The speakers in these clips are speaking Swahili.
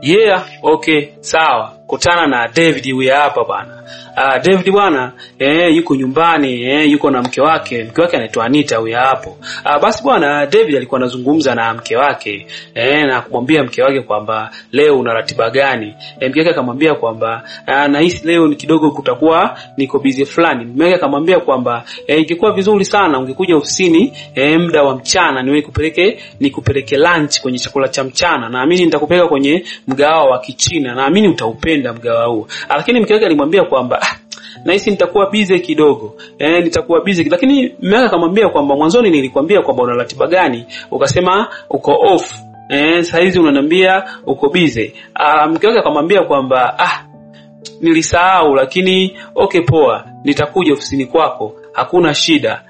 Yeah, okay, sawa. Kutana na David huyu hapa bwana. David bwana, yuko nyumbani, yuko na mke wake. Mke wake anaitwa Anita huyu hapo. Basi bwana, David alikuwa anazungumza na mke wake, na kumwambia mke wake kwamba leo una ratiba gani. Mke wake akamwambia kwamba nahisi leo ni kidogo kutakuwa niko busy fulani. Mke wake akamwambia kwamba ingekuwa vizuri sana ungekuja ofisini muda wa mchana nikupeleke lunch kwenye chakula cha mchana. Naamini nitakupeleka kwenye mgahawa wa Kichina. Naamini utaupenda mgahawa huo. Lakini mke wake alimwambia kwamba nahisi nitakuwa busy kidogo. Nitakuwa busy. Lakini mume wake akamwambia kwamba mwanzoni nilikwambia kwamba una ratiba gani, ukasema uko off. Sasa hizi unaniambia uko busy. Mke wake akamwambia kwamba nilisahau, lakini okay poa, nitakuja ofisini kwako, hakuna shida.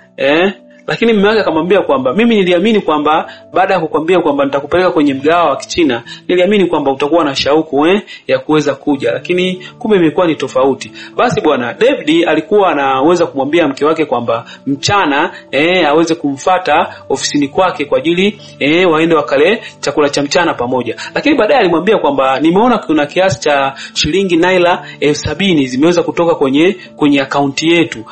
Lakini mume wake akamwambia kwamba mimi niliamini kwamba baada ya kukwambia kwamba nitakupeleka kwenye mgahawa wa Kichina, niliamini kwamba utakuwa na shauku ya kuweza kuja, lakini kumbe imekuwa ni tofauti. Basi bwana, David alikuwa anaweza kumwambia mke wake kwamba mchana aweze kumfuata ofisini kwake kwa ajili waende wakale chakula cha mchana pamoja. Lakini baadaye alimwambia kwamba nimeona kuna kiasi cha shilingi naira 70,000 zimeweza kutoka kwenye akaunti yetu.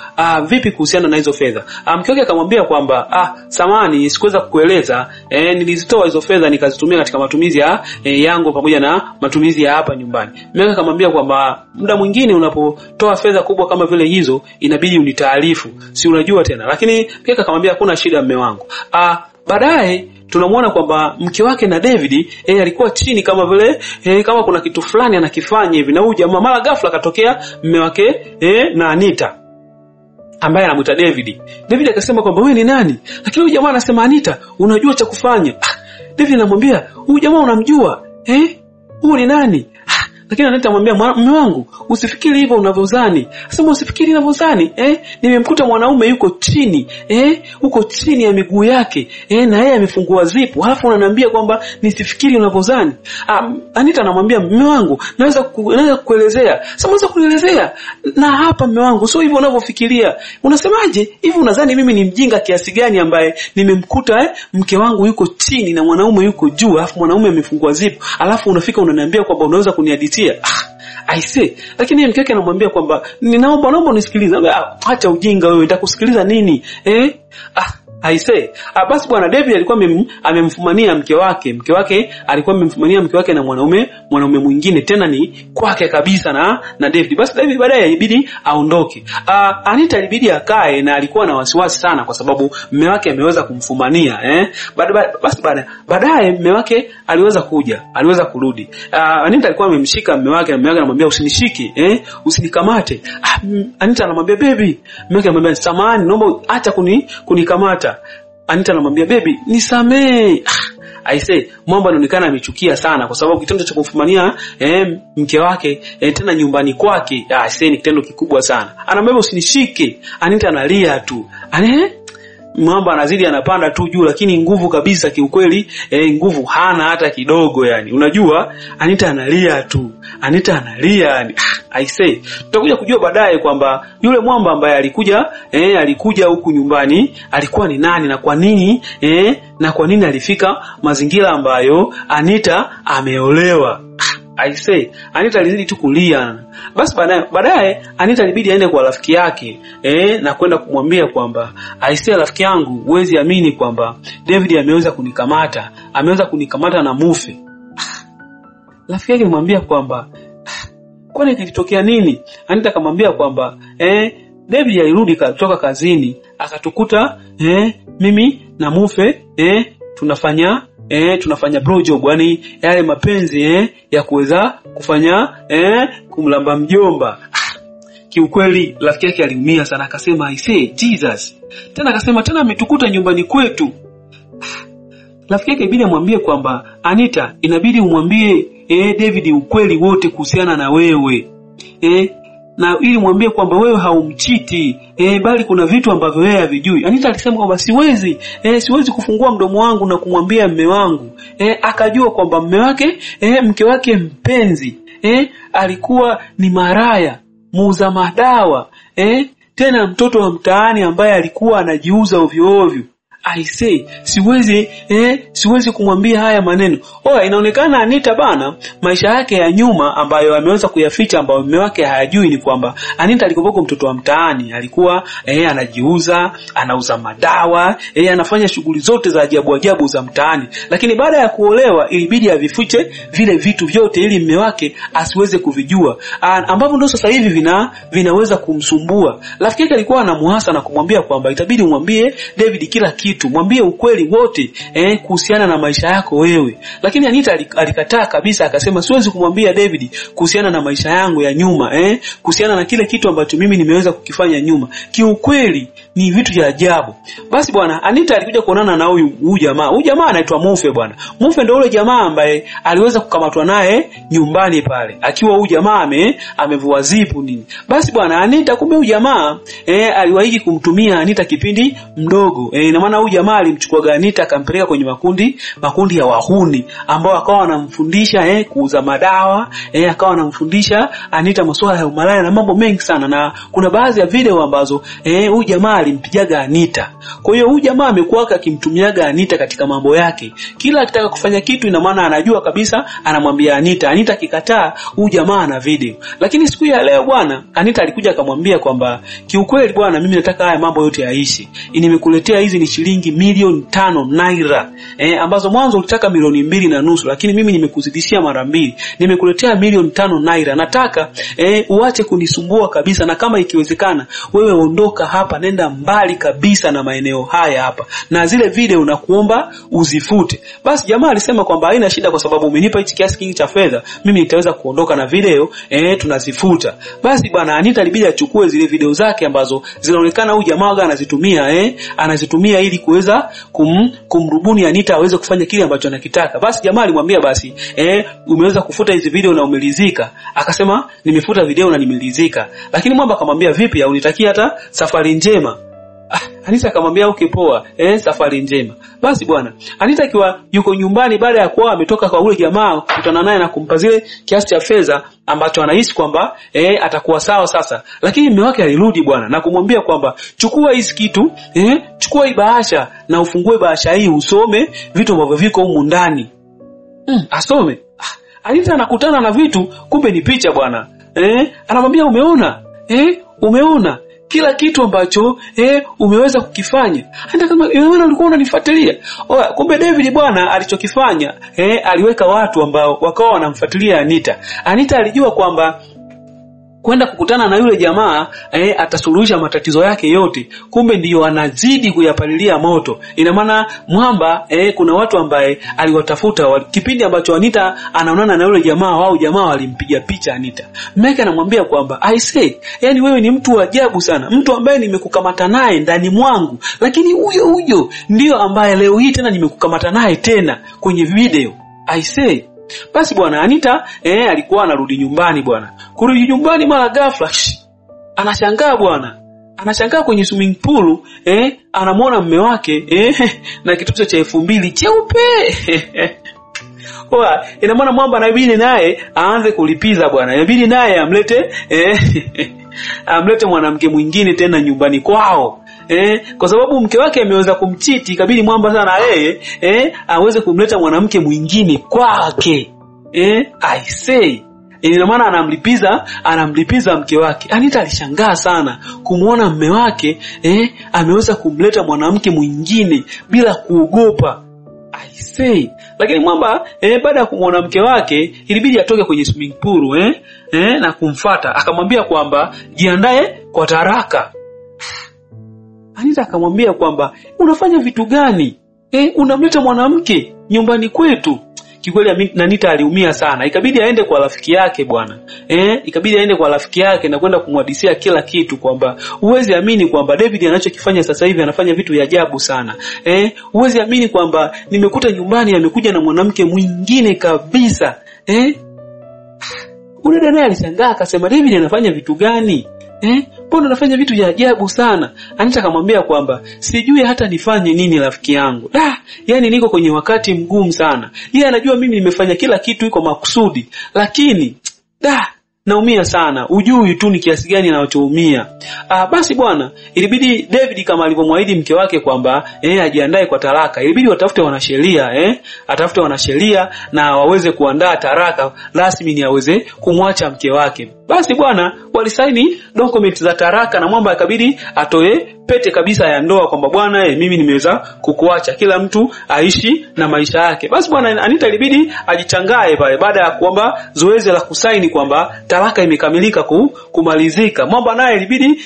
Vipi kuhusiana na hizo fedha? Mke wake akamwambia kwamba samani sikuweza kukueleza, nilizitoa hizo fedha nikazitumia katika matumizi yangu pamoja na matumizi ya hapa nyumbani. Mume akamwambia kwamba muda mwingine unapotoa fedha kubwa kama vile hizo inabidi unitaarifu, si unajua tena. Lakini pia akamwambia hakuna shida mume wangu. Baadaye tunamwona kwamba mke wake na David alikuwa chini kama vile kama kuna kitu fulani anakifanya hivi, na huyu jamaa mara ghafla katokea mume wake na Anita ambaye anamuita David. David akasema kwamba wewe ni nani? Lakini huyu jamaa anasema Anita, unajua cha kufanya. David anamwambia, huyu jamaa unamjua? Huyu ni nani? Lakini Anita anamwambia, mume wangu, usifikiri hivyo unavyozani. Asema usifikiri unavyozani, nimemkuta mwanaume yuko chini, uko chini ya miguu yake, na yeye amefungua zipu. Halafu unaniambia kwamba nisifikiri unavyozani. Anita anamwambia, mume wangu, naweza kukuelezea. Sasa unaweza kunielezea? Na hapa mume wangu, sio hivyo unavyofikiria. Unasemaje? Hivi unadhani mimi ni mjinga kiasi gani ambaye nimemkuta mke wangu yuko chini na mwanaume yuko juu, alafu mwanaume amefungua zipu. Alafu unafika unaniambia kwamba unaweza kunihadithia. I say. Lakini mke wake anamwambia kwamba naomba unisikilize. Acha ujinga wewe, nitakusikiliza nini? I say. Basi bwana, David alikuwa amemfumania mke wake. Mke wake alikuwa amemfumania mke wake na mwanaume mwingine, tena ni kwake kabisa na David. Basi David baadaye ilibidi aondoke. Anita ilibidi akae, na alikuwa na wasiwasi sana kwa sababu mume wake ameweza kumfumania. Basi baadaye mume wake aliweza kurudi. Anita alikuwa amemshika mume wake, na mume wake anamwambia usinishike, usinikamate. Anita anamwambia baby, mume wake anamwambia samahani, naomba acha kunikamata. Anita anamwambia baby, nisamee. I say, mambo anaonekana amechukia sana kwa sababu kitendo cha kumfumania mke wake tena nyumbani kwake, I say ni kitendo kikubwa sana. Anamwambia usinishike. Anita analia tu. Mambo anazidi anapanda tu juu, lakini nguvu kabisa kiukweli, nguvu hana hata kidogo yani. Unajua Anita analia tu. Anita analia yani. I say, tutakuja kujua baadaye kwamba yule mwamba ambaye alikuja huku nyumbani alikuwa ni nani na kwa nini na kwa nini alifika mazingira ambayo Anita ameolewa. I say, Anita alizidi tu kulia. Basi baadaye Anita ilibidi aende kwa rafiki yake na kwenda kumwambia kwamba I say, rafiki yangu, huwezi amini kwamba David ameweza kunikamata na mufe. Rafiki yake alimwambia kwamba kwani kilitokea nini? Anita akamwambia kwamba David alirudi kutoka kazini, akatukuta mimi na mufe tunafanya blowjob, yani yale mapenzi ya kuweza kufanya kumlamba mjomba. Kiukweli rafiki yake aliumia sana, akasema I say Jesus. Tena akasema tena ametukuta nyumbani kwetu. Rafiki yake ibidi amwambie kwamba Anita, inabidi umwambie David ukweli wote kuhusiana na wewe. Na ili mwambie kwamba wewe haumchiti, bali kuna vitu ambavyo yeye havijui. Anita alisema kwamba siwezi kufungua mdomo wangu na kumwambia mume wangu. Akajua kwamba mke wake mpenzi alikuwa ni maraya, muuza madawa, tena mtoto wa mtaani ambaye alikuwa anajiuza ovyo ovyo. I say siwezi kumwambia haya maneno. Inaonekana Anita bana, maisha yake ya nyuma ambayo ameweza kuyaficha, ambayo mume wake hayajui, ni kwamba Anita alikuwa mtoto wa mtaani. Alikuwa anajiuza, anauza madawa, anafanya shughuli zote za ajabu za mtaani. Lakini baada ya kuolewa ilibidi avifiche vile vitu vyote ili mume wake asiweze kuvijua, ambapo ndio sasa hivi vinaweza kumsumbua. Rafiki yake alikuwa anamuhasa na kumwambia kwamba itabidi umwambie David kila kitu, mwambie ukweli wote kuhusiana na maisha yako wewe. Lakini Anita alikataa kabisa, akasema siwezi kumwambia David kuhusiana na maisha yangu ya nyuma, kuhusiana na kile kitu ambacho mimi nimeweza kukifanya nyuma. Kiukweli ni vitu vya ajabu. Basi bwana, Anita alikuja kuonana na huyu jamaa. Huyu jamaa anaitwa Mufe bwana. Mufe ndio yule jamaa ambaye aliweza kukamatwa naye nyumbani pale, akiwa huyu jamaa amevua zipu nini. Basi bwana, Anita kumbe huyu jamaa aliwahi kumtumia Anita kipindi mdogo. Ina maana huyu jamaa alimchukua Anita akampeleka kwenye makundi ya wahuni, ambao akawa wanamfundisha kuuza madawa, akawa anamfundisha Anita masuala ya umalaya na mambo mengi sana. Na kuna baadhi ya video ambazo huyu jamaa alimpijaga Anita. Kwa hiyo huyu jamaa amekuwa akimtumiaga Anita katika mambo yake. Kila akitaka kufanya kitu, ina maana anajua kabisa, anamwambia Anita. Anita akikataa, huyu jamaa ana video. Lakini siku ya leo bwana, Anita alikuja akamwambia kwamba kiukweli bwana, mimi nataka haya mambo yote yaishi. Nimekuletea hizi ni shilingi milioni 5 naira. Ambazo mwanzo ulitaka milioni 2.5, lakini mimi nimekuzidishia mara 2. Nimekuletea milioni 5 naira. Nataka uache kunisumbua kabisa, na kama ikiwezekana wewe ondoka hapa, nenda mbali kabisa na maeneo haya hapa, na zile video nakuomba uzifute. Basi jamaa alisema kwamba haina shida, kwa sababu umenipa hichi kiasi kingi cha fedha, mimi nitaweza kuondoka na video tunazifuta. Basi bwana, Anita alibidi achukue zile video zake ambazo zinaonekana huyu jamaa anazitumia ili kuweza kumrubuni Anita aweze kufanya kile ambacho anakitaka. Basi jamaa alimwambia basi umeweza kufuta hizi video na umelizika? Akasema nimefuta video na nimelizika. Lakini mwamba akamwambia vipi, unitakia hata safari njema? Anita akamwambia okay poa, safari njema. Basi bwana, Anita akiwa yuko nyumbani baada ya kuwa ametoka kwa ule jamaa kukutana naye na kumpa zile kiasi cha fedha ambacho anahisi kwamba atakuwa sawa sasa. Lakini mume wake alirudi bwana na kumwambia kwamba chukua hizi kitu, chukua hii bahasha na ufungue bahasha hii usome vitu ambavyo viko humu ndani. Asome. Anita anakutana na vitu, kumbe ni picha bwana. Anamwambia umeona kila kitu ambacho umeweza kukifanya. Hata kama unaona ulikuwa unanifuatilia. Kumbe David bwana alichokifanya, aliweka watu ambao wakawa wanamfuatilia Anita. Anita alijua kwamba kwenda kukutana na yule jamaa atasuluhisha matatizo yake yote. Kumbe ndio anazidi kuyapalilia moto. Ina maana mwamba kuna watu ambaye aliwatafuta kipindi ambacho Anita anaonana na yule jamaa, wao jamaa walimpiga picha Anita. Meke anamwambia kwamba I say, yani wewe ni mtu wa ajabu sana, mtu ambaye nimekukamata naye ndani mwangu, lakini huyo ndio ambaye leo hii tena nimekukamata naye tena kwenye video. I say. Basi bwana, Anita alikuwa anarudi nyumbani bwana. Kurudi nyumbani mara ghafla anashangaa bwana. Anashangaa kwenye swimming pool anamuona mume wake na kitoto cha 2000 cheupe. Ina maana mwamba inabidi naye aanze kulipiza bwana. Inabidi naye amlete mwanamke mwingine tena nyumbani kwao. Kwa sababu mke wake ameweza kumchiti, ikabidi mwamba sana aweze kumleta mwanamke mwingine kwake. I say. Ina maana anamlipiza mke wake. Anita alishangaa sana kumuona mume wake ameweza kumleta mwanamke mwingine bila kuogopa. I say. Lakini mwamba baada ya kumuona mke wake ilibidi atoke kwenye swimming pool na kumfuata. Akamwambia kwamba jiandae kwa taraka. Anita akamwambia kwamba unafanya vitu gani? Unamleta mwanamke nyumbani kwetu. Kikweli Anita aliumia sana. Ikabidi aende kwa rafiki yake bwana. Ikabidi aende kwa rafiki yake na kwenda kumhadithia kila kitu kwamba huwezi amini kwamba David anachokifanya sasa hivi anafanya vitu vya ajabu sana. Huwezi amini kwamba nimekuta nyumbani amekuja na mwanamke mwingine kabisa. Ule dada alishangaa akasema David anafanya vitu gani? Mbona anafanya vitu vya ajabu sana? Anita akamwambia kwamba sijui hata nifanye nini rafiki yangu. Yani niko kwenye wakati mgumu sana. Yeye anajua mimi nimefanya kila kitu iko makusudi, lakini naumia sana, ujui tu ni kiasi gani anachoumia. Basi bwana, ilibidi David kama alivyomwahidi mke wake kwamba ajiandae kwa talaka, ilibidi watafute wanasheria, atafute wanasheria na waweze kuandaa talaka rasmi ni aweze kumwacha mke wake. Basi bwana, walisaini document za talaka na mwamba akabidi atoe pete kabisa ya ndoa kwamba bwana mimi nimeweza kukuacha, kila mtu aishi na maisha yake. Basi bwana, Anita ilibidi ajichangae pale baada ya kwamba zoezi la kusaini kwamba talaka imekamilika kumalizika. Mwamba naye ilibidi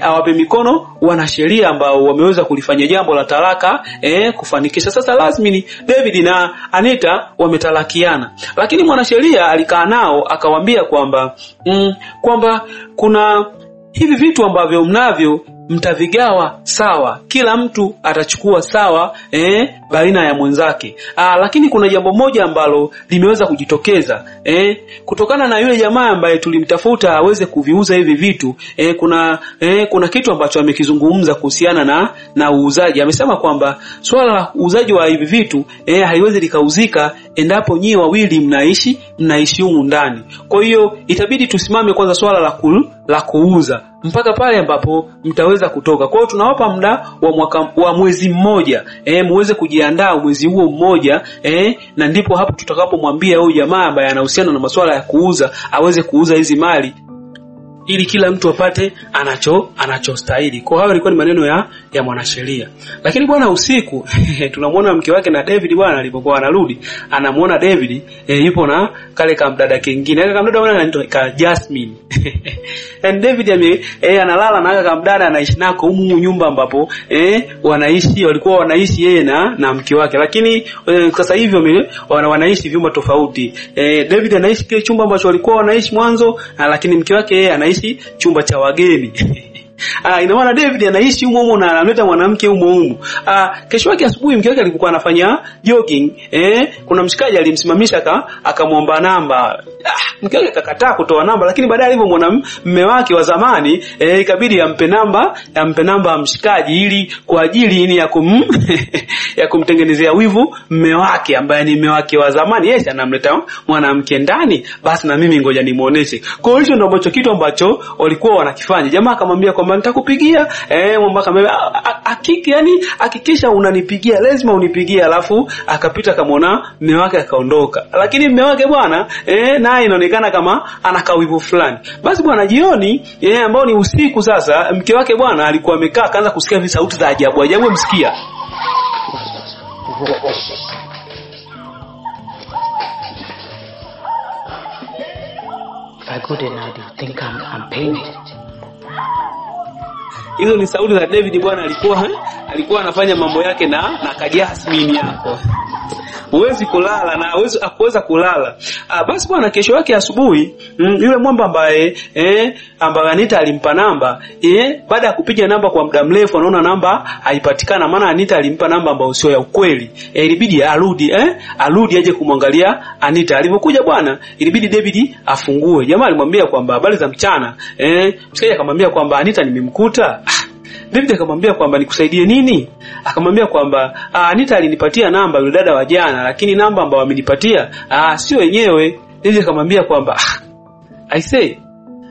awape mikono wanasheria ambao wameweza kulifanya jambo la talaka kufanikisha. Sasa rasmi David na Anita wametalakiana. Lakini mwanasheria alikaa nao akawaambia kwamba kuna hivi vitu ambavyo mnavyo mtavigawa sawa, kila mtu atachukua sawa baina ya mwenzake. Lakini kuna jambo moja ambalo limeweza kujitokeza kutokana na yule jamaa ambaye tulimtafuta aweze kuviuza hivi vitu. Kuna kitu ambacho amekizungumza kuhusiana na uuzaji. Amesema kwamba swala la uuzaji wa hivi vitu haiwezi likauzika endapo nyie wawili mnaishi humu ndani. Kwa hiyo itabidi tusimame kwanza swala la kuuza mpaka pale ambapo mtaweza kutoka. Kwa hiyo tunawapa muda wa mwezi mmoja muweze kujiandaa mwezi huo mmoja na ndipo hapo tutakapomwambia huyu jamaa ambaye anahusiana na masuala ya kuuza aweze kuuza hizi mali ili kila mtu apate anachostahili. Kwa hiyo ilikuwa ni maneno ya mwanasheria. Lakini bwana, usiku tunamuona mke wake na David bwana alipokuwa anarudi, anamuona David yupo na kale kamdada kingine. Kale kamdada bwana anaitwa Jasmine. And David analala na kale kamdada anaishi nako humu nyumba ambapo walikuwa wanaishi yeye na mke wake. Lakini sasa hivi wanaishi vyumba tofauti. David anaishi kile chumba ambacho walikuwa wanaishi mwanzo, lakini mke wake yeye anaishi chumba cha wageni. Ina maana David anaishi humo na analeta mwanamke humo. Kesho yake asubuhi mke wake alikuwa anafanya jogging, kuna mshikaji alimsimamisha akamwomba namba. Mke wake akakataa kutoa namba, lakini baadaye alipomwona mume wake wa zamani ikabidi ampe namba mshikaji ili kwa ajili ya kumtengenezea wivu mume wake ambaye ni mume wake wa zamani. Yeye anamleta mwanamke ndani, basi na mimi ngoja nimuoneshe. Kwa hiyo ndio ambacho kitu ambacho walikuwa wanakifanya. Jamaa akamwambia kwamba nitakupigia, mwamba akamwambia hakikisha unanipigia, lazima unipigie. Alafu akapita kamaona mume wake akaondoka. Lakini mume wake bwana naye inaonekana kama anakawivu fulani. Basi bwana, jioni ambao ni usiku sasa, mke wake bwana alikuwa amekaa akaanza kusikia hizo sauti za ajabu. Msikia If I go there now, they think I'm paying it. Hizo ni sauti za David bwana, alikuwa anafanya mambo yake na Jasmine yako. Huwezi kulala na hakuweza kulala. Basi bwana, kesho yake asubuhi yule mwamba ambaye Anita alimpa namba, baada ya kupiga namba kwa muda mrefu anaona namba haipatikana, maana Anita alimpa namba ambayo sio ya ukweli. Ilibidi arudi aje kumwangalia Anita. Alipokuja bwana, ilibidi David afungue. Jamaa alimwambia kwamba habari za mchana. Mshikaji akamwambia kwamba Anita nimemkuta. David akamwambia kwamba nikusaidie nini? Akamwambia kwamba Anita alinipatia namba yule dada wa jana, lakini namba ambayo amenipatia sio yenyewe. David akamwambia kwamba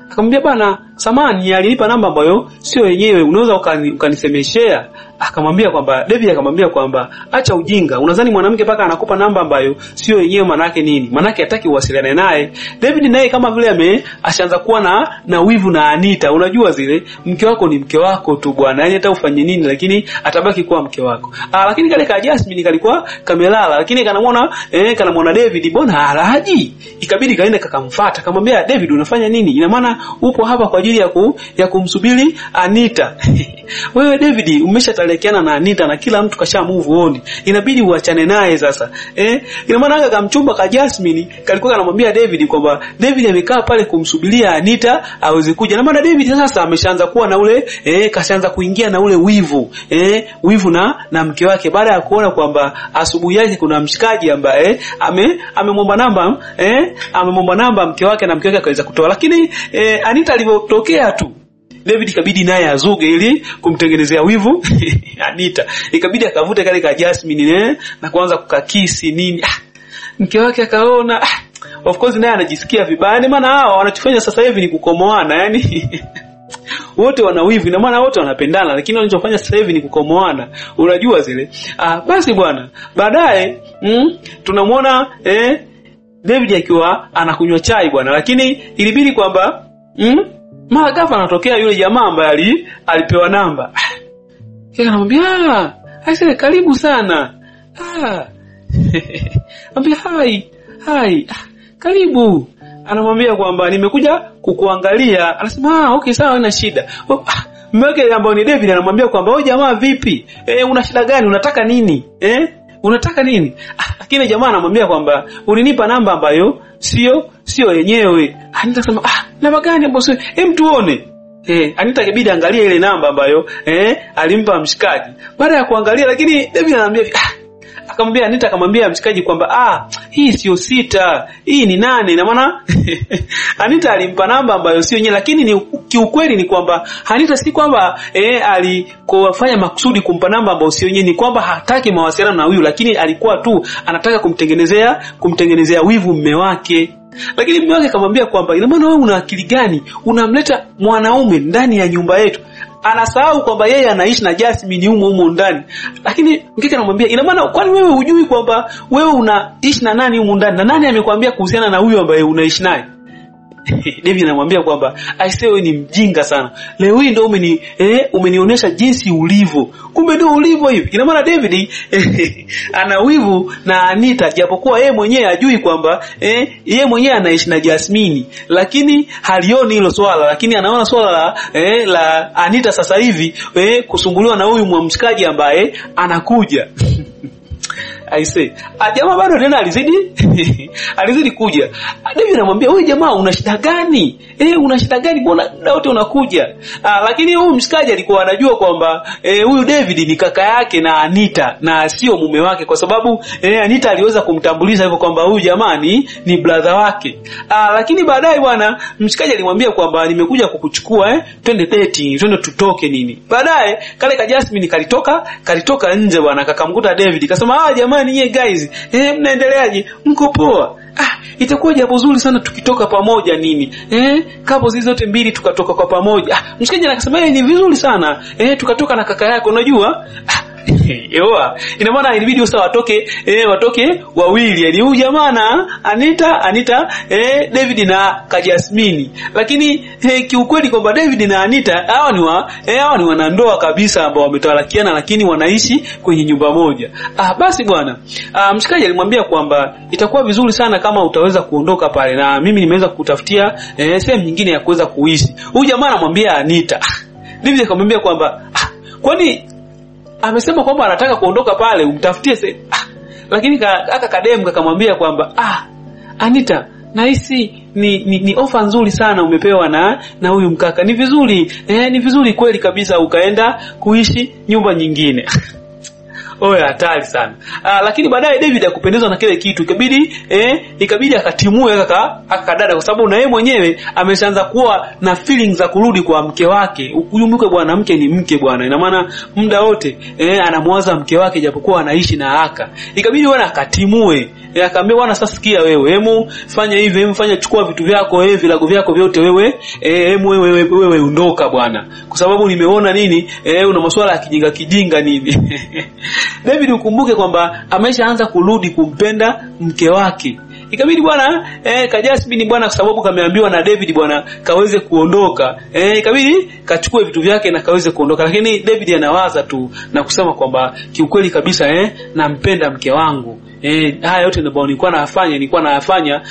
akamwambia bana, samani alinipa namba ambayo sio yenyewe, unaweza ukanisemeshea? Akamwambia kwamba David akamwambia kwamba acha ujinga, unadhani mwanamke paka anakupa namba ambayo sio yenyewe manake nini? Manake hataki uwasiliane naye. David naye kama vile ashaanza kuwa na wivu na Anita. Unajua zile mke wako ni mke wako tu bwana, yani hata ufanye nini lakini atabaki kuwa mke wako. Lakini kale ka Jasmine kalikuwa kamelala, lakini kanamwona David bona halaji. Ikabidi kaenda kakamfuata, akamwambia David unafanya nini? Ina maana upo hapa kwa ajili ya kumsubiri Anita. Wewe David umeshatalekeana na Anita na kila mtu kasha move on. Inabidi uachane naye sasa. Ina maana kamchumba ka Jasmine kalikuwa kanamwambia David kwamba David amekaa pale kumsubiria Anita aweze kuja. Na maana David sasa ameshaanza kuwa na ule kashaanza kuingia na ule wivu. Wivu na mke wake baada ya kuona kwamba asubuhi yake kuna mshikaji ambaye amemwomba namba mke wake na mke wake akaweza kutoa. Lakini Anita alipotokea tu David ikabidi naye azuge ili kumtengenezea wivu Anita. Ikabidi akavute kale ka Jasmine na kuanza kukakisi nini. Mke wake akaona of course naye anajisikia vibaya. Yaani maana hao wanachofanya sasa hivi ni kukomoana, yani wote wana wivu, na maana wote wanapendana, lakini wanachofanya sasa hivi ni kukomoana. Unajua zile. Basi bwana, baadaye tunamwona David akiwa anakunywa chai bwana, lakini ilibidi kwamba mara ghafla anatokea yule jamaa ambaye alipewa namba. Kile anamwambia, "Aisee, karibu sana." Anambia, "Hai, karibu." Anamwambia kwamba nimekuja kukuangalia. Anasema, "Okay, sawa, haina shida." Mmeke ambaye ni David anamwambia kwamba, "Wewe jamaa vipi? Una shida gani? Unataka nini? Unataka nini?" Lakini jamaa anamwambia kwamba, "Ulinipa namba ambayo sio yenyewe." Anita sema, "Namba gani ambayo sio? Tuone." Anita kibidi angalia ile namba ambayo alimpa mshikaji. Baada ya kuangalia, lakini David anamwambia akamwambia Anita, akamwambia mshikaji kwamba hii sio 6, hii ni 8. Na maana Anita alimpa namba ambayo sio yenyewe, lakini ni kiukweli ni kwamba Anita si kwamba alikofanya makusudi kumpa namba ambayo sio yenyewe, ni kwamba hataki mawasiliano na huyu, lakini alikuwa tu anataka kumtengenezea wivu mume wake. Lakini mume wake akamwambia kwamba, "Ina maana wewe una akili gani? Unamleta mwanaume ndani ya nyumba yetu?" Anasahau kwamba yeye anaishi na Jasmine humo ndani. Lakini mkeke anamwambia, "Ina maana kwani wewe hujui kwamba wewe unaishi na nani humo ndani? Na nani amekwambia kuhusiana na huyo ambaye unaishi naye?" David anamwambia kwamba, "Aisee, wewe ni mjinga sana. Leo hii ndio umenionyesha jinsi ulivyo. Kumbe ndio ulivyo hivi." Ina maana David ana wivu na Anita, japokuwa yeye mwenyewe ajui kwamba yeye mwenyewe anaishi na Jasmine, lakini halioni hilo swala, lakini anaona swala la Anita sasa hivi kusumbuliwa na huyu mwamshikaji ambaye anakuja. Aisee, jamaa bado tena alizidi kuja. David anamwambia, "Wewe jamaa una shida gani? Una shida gani? Mbona muda wote unakuja?" Lakini huyu mshikaji alikuwa anajua kwamba huyu David ni kaka yake na Anita na sio mume wake, kwa sababu Anita aliweza kumtambulisha hivyo kwamba huyu jamaa ni brother wake. Lakini baadaye bwana mshikaji alimwambia kwamba, "Nimekuja kukuchukua, twende dating, twende tutoke nini." Baadaye kale ka Jasmine kalitoka nje bwana, kakamkuta David, kasema, "Jamani nyie guys, mnaendeleaje? Mko poa? Itakuwa jambo zuri sana tukitoka pamoja nini. Kapo hizo zote mbili tukatoka kwa pamoja." Mshikaji akasema, "Ni vizuri sana. Tukatoka na kaka yako, unajua." Ina maana ilibidi usawa watoke wawili, yani huyu jamaa na Anita David na Jasmine. Lakini kiukweli kwamba David na Anita hawa ni wanandoa kabisa ambao wametawalakiana, lakini wanaishi kwenye nyumba moja. Basi bwana mshikaji alimwambia kwamba itakuwa vizuri sana kama utaweza kuondoka pale, na mimi nimeweza kukutafutia sehemu nyingine ya kuweza kuishi. Huyu jamaa anamwambia Anita. David akamwambia kwamba, "Kwani amesema kwamba anataka kuondoka pale, umtafutie Lakini kadem kakamwambia kwamba, "Anita, nahisi ni ofa nzuri sana umepewa na huyu mkaka. Ni vizuri kweli kabisa ukaenda kuishi nyumba nyingine." Hatari sana. Lakini baadaye David akupendezwa na kile kitu, ikabidi akatimue akadada, kwa sababu na yeye mwenyewe ameshaanza kuwa na feelings za kurudi kwa mke wake. Ukumbuke bwana, mke ni mke bwana. Ina maana muda wote anamwaza mke wake japokuwa anaishi na haka. Ikabidi bwana akatimue. Akamwambia, "Bwana sasa sikia wewe, fanya hivi, fanya chukua vitu vyako, vilago vyako vyote wewe, wewe ondoka bwana. Kwa sababu nimeona nini, una masuala ya kijinga nini." David ukumbuke kwamba ameshaanza kurudi kumpenda mke wake. Ikabidi bwana Jasmine bwana, kwa sababu kameambiwa na David bwana kaweze kuondoka, ikabidi kachukue vitu vyake na kaweze kuondoka. Lakini David anawaza tu na kusema kwamba kiukweli kabisa nampenda mke wangu. Haya yote nilikuwa nayafanya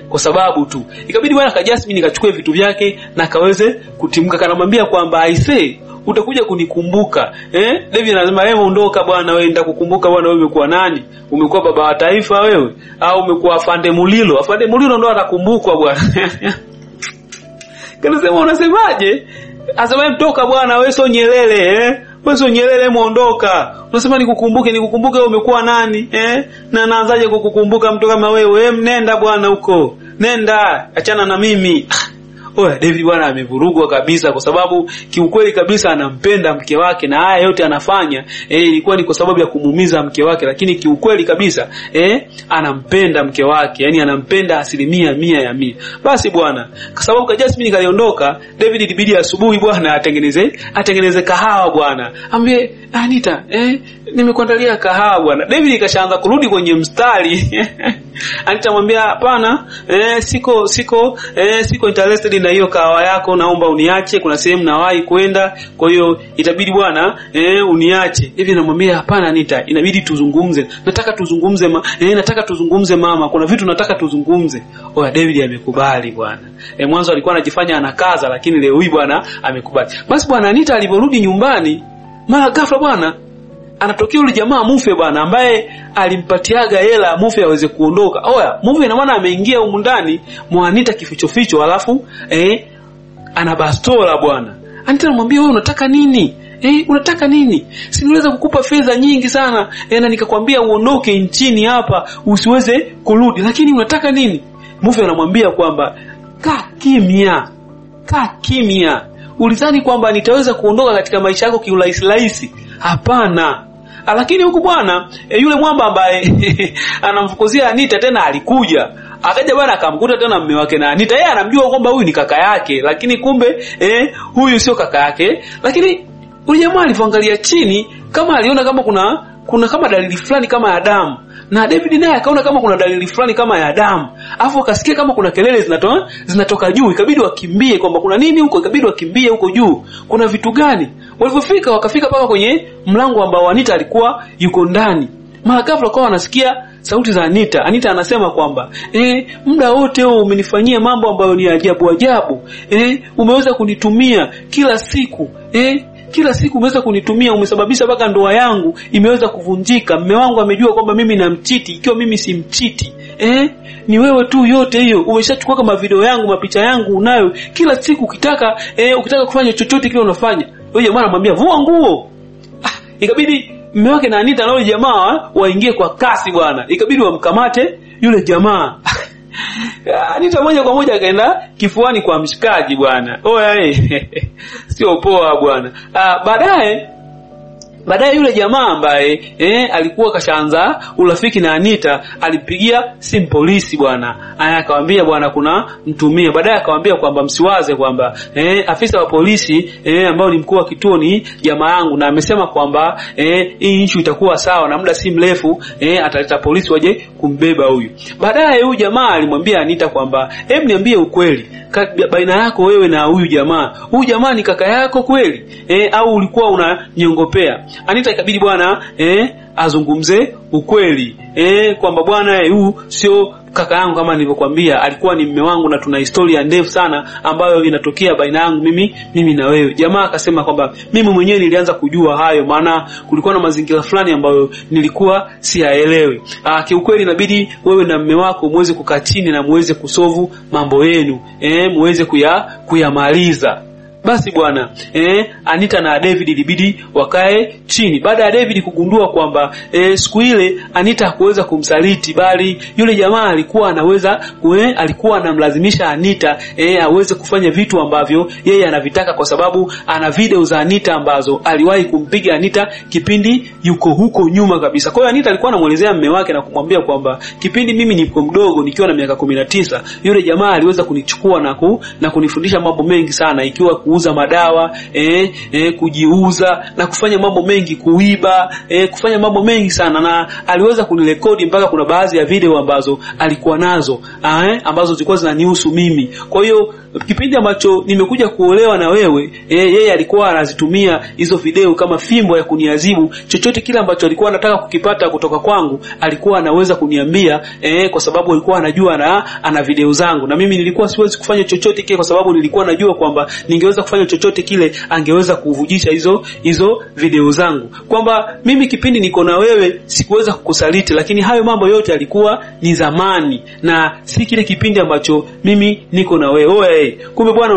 kwa sababu tu. Ikabidi bwana Jasmine kachukue vitu vyake na kaweze kutimka. Kanamwambia kwamba, "Aisee, utakuja kunikumbuka." David anasema, "Ondoka bwana, wewe ndakukumbuka bwana, wewe umekuwa nani? Umekuwa baba wa taifa wewe au umekuwa afande Mulilo? Afande Mulilo ndo atakumbukwa bwana." Kanasema, "Unasemaje?" Asema, "Mtoka bwana, wewe sio Nyerere, wewe sio Nyerere, muondoka. Unasema nikukumbuke wewe umekuwa nani? Na naanzaje kukukumbuka mtu kama wewe? Nenda bwana huko. Nenda, achana na mimi." Oya, David bwana amevurugwa kabisa, kwa sababu kiukweli kabisa anampenda mke wake, na haya yote anafanya ilikuwa ni kwa sababu ya kumuumiza mke wake, lakini kiukweli kabisa anampenda mke wake, yani anampenda 100%. Basi bwana, kwa sababu ka Jasmine kaliondoka, David ilibidi asubuhi bwana atengeneze kahawa bwana. Ambie Anita, nimekuandalia kahawa bwana. David kashaanza kurudi kwenye mstari. Anita mwambia hapana, siko interested na hiyo kahawa yako, naomba uniache, kuna sehemu nawahi kwenda, kwa hiyo itabidi bwana uniache. Hivi namwambia hapana Anita, inabidi tuzungumze. Nataka tuzungumze mama, kuna vitu nataka tuzungumze. Oya, David amekubali bwana. Mwanzo alikuwa anajifanya anakaza, lakini leo hii bwana amekubali. Basi bwana Anita aliporudi nyumbani, mara ghafla bwana anatokea yule jamaa Mufe bwana, ambaye alimpatiaga hela Mufe aweze kuondoka. Oya, Mufe ina maana ameingia huko ndani mwa Anita kificho, alafu ana bastola bwana. Anita anamwambia wewe unataka nini? Unataka nini? Siniweza kukupa fedha nyingi sana na nikakwambia uondoke nchini hapa usiweze kurudi, lakini unataka nini? Mufe anamwambia kwamba kaa kimya. Ulidhani kwamba nitaweza kuondoka katika maisha yako kiurahisi? Hapana. Lakini huku bwana yule mwamba ambaye anamfukuzia Anita tena alikuja. Akaja bwana akamkuta tena mume wake na Anita. Yeye anamjua kwamba huyu ni kaka yake, lakini kumbe huyu sio kaka yake. Lakini yule jamaa alipoangalia chini, kama aliona kama kuna kama dalili fulani kama ya damu. Na David naye akaona kama kuna dalili fulani kama ya damu. Alafu akasikia kama kuna kelele zinatoka juu. Ikabidi wakimbie kwamba kuna nini huko, ikabidi wakimbie huko juu. Kuna vitu gani? Walipofika wakafika paka kwenye mlango ambao Anita alikuwa yuko ndani. Mara ghafla kwa wanasikia sauti za Anita. Anita anasema kwamba muda wote wewe umenifanyia mambo ambayo ni ajabu. Umeweza kunitumia kila siku. Kila siku umeweza kunitumia, umesababisha mpaka ndoa yangu imeweza kuvunjika. Mume wangu amejua kwamba mimi namchiti ikiwa mimi simchiti. Ni wewe tu, yote hiyo umeshachukua kama video yangu, mapicha yangu unayo. Kila siku ukitaka kufanya chochote kile unafanya. Yule jamaa anamwambia vua nguo. Ikabidi mume wake na Anita na yule jamaa waingie kwa kasi bwana. Ikabidi wamkamate yule jamaa. Anita moja kwa moja akaenda kifuani kwa mshikaji bwana. Oya sio poa bwana. Baadaye yule jamaa ambaye alikuwa kashaanza urafiki na Anita alipigia simu polisi bwana. Akamwambia bwana kuna mtumia. Baadaye akamwambia kwamba msiwaze kwamba afisa wa polisi ambao ni mkuu wa kituo ni jamaa yangu, na amesema kwamba hii issue itakuwa sawa na muda si mrefu ataleta polisi waje kumbeba huyu. Baadaye huyu jamaa alimwambia Anita kwamba niambie ukweli baina yako wewe na huyu jamaa. Huyu jamaa ni kaka yako kweli au ulikuwa unanyongopea? Anita ikabidi bwana azungumze ukweli kwamba bwana huyu sio kaka yangu, kama nilivyokuambia alikuwa ni mume wangu na tuna historia ndefu sana ambayo inatokea baina yangu mimi na wewe. Jamaa akasema kwamba mimi mwenyewe nilianza kujua hayo, maana kulikuwa na mazingira fulani ambayo nilikuwa siyaelewi. Kiukweli inabidi wewe na mume wako muweze kukaa chini na muweze kusolve mambo yenu, muweze kuyamaliza. Basi bwana Anita na David ilibidi wakae chini. Baada ya David kugundua kwamba siku ile Anita hakuweza kumsaliti, bali yule jamaa alikuwa anamlazimisha Anita aweze kufanya vitu ambavyo yeye anavitaka, kwa sababu ana video za Anita ambazo aliwahi kumpiga Anita kipindi yuko huko nyuma kabisa. Kwa hiyo Anita alikuwa anamuelezea mume wake na kumwambia kwamba kipindi mimi niko mdogo nikiwa na miaka 19, yule jamaa aliweza kunichukua na kunifundisha mambo mengi sana, ikiwa kuuza madawa, kujiuza na kufanya mambo mengi, kuiba, kufanya mambo mengi sana, na aliweza kunirekodi mpaka kuna baadhi ya video ambazo alikuwa nazo ambazo zilikuwa zinanihusu mimi. Kwa hiyo kipindi ambacho nimekuja kuolewa na wewe, yeye alikuwa anazitumia hizo video kama fimbo ya kuniadhibu. Chochote kile ambacho alikuwa anataka kukipata kutoka kwangu alikuwa anaweza kuniambia, kwa sababu alikuwa anajua ana video zangu, na mimi nilikuwa siwezi kufanya chochote kile kwa sababu nilikuwa najua kwamba ningeweza kufanya chochote kile angeweza kuvujisha hizo video zangu. Kwamba mimi kipindi niko na wewe sikuweza kukusaliti, lakini hayo mambo yote yalikuwa ni zamani na si kile kipindi ambacho mimi niko na wewe. Kumbe bwana,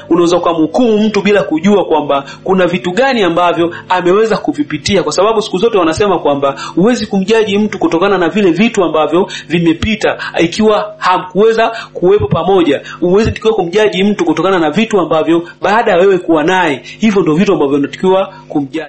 unaweza kumhukumu mtu bila kujua kwamba kuna vitu gani ambavyo ameweza kuvipitia, kwa sababu siku zote wanasema kwamba huwezi kumjaji mtu kutokana na vile vitu ambavyo vimepita ikiwa hamkuweza kuwepo pamoja. Huwezi kumjaji mtu kutokana na vitu ambavyo baada ya wewe kuwa naye. Hivyo ndio vitu ambavyo unatakiwa kumjaji.